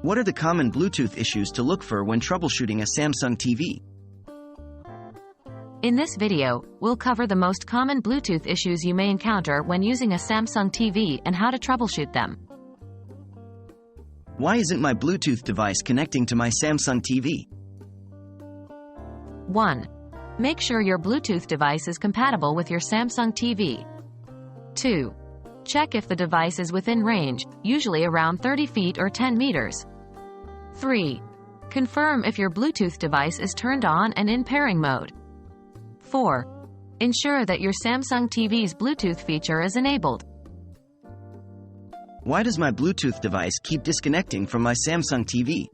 What are the common Bluetooth issues to look for when troubleshooting a Samsung TV? In this video, we'll cover the most common Bluetooth issues you may encounter when using a Samsung TV and how to troubleshoot them. Why isn't my Bluetooth device connecting to my Samsung TV? 1. Make sure your Bluetooth device is compatible with your Samsung TV. 2. Check if the device is within range, usually around 30 feet or 10 meters. 3. Confirm if your Bluetooth device is turned on and in pairing mode. 4. Ensure that your Samsung TV's Bluetooth feature is enabled. Why does my Bluetooth device keep disconnecting from my Samsung TV?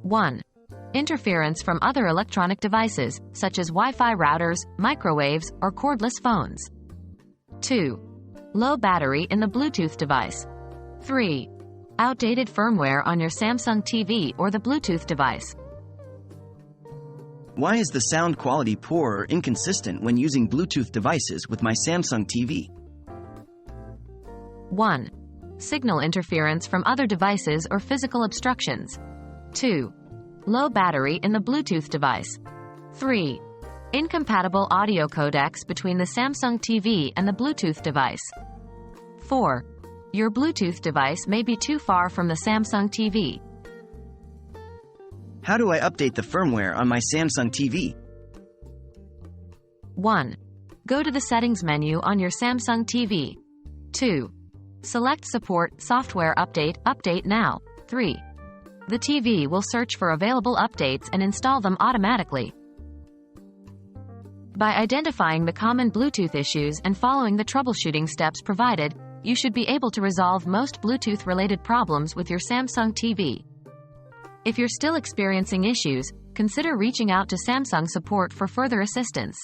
1. Interference from other electronic devices, such as Wi-Fi routers, microwaves, or cordless phones. 2. Low battery in the Bluetooth device. 3. Outdated firmware on your Samsung TV or the Bluetooth device. Why is the sound quality poor or inconsistent when using Bluetooth devices with my Samsung TV? 1. Signal interference from other devices or physical obstructions. 2. Low battery in the Bluetooth device. 3. Incompatible audio codecs between the Samsung TV and the Bluetooth device. 4. Your Bluetooth device may be too far from the Samsung TV. How do I update the firmware on my Samsung TV? 1. Go to the Settings menu on your Samsung TV. 2. Select Support Software Update, Update Now. 3. The TV will search for available updates and install them automatically. By identifying the common Bluetooth issues and following the troubleshooting steps provided, you should be able to resolve most Bluetooth-related problems with your Samsung TV. If you're still experiencing issues, consider reaching out to Samsung support for further assistance.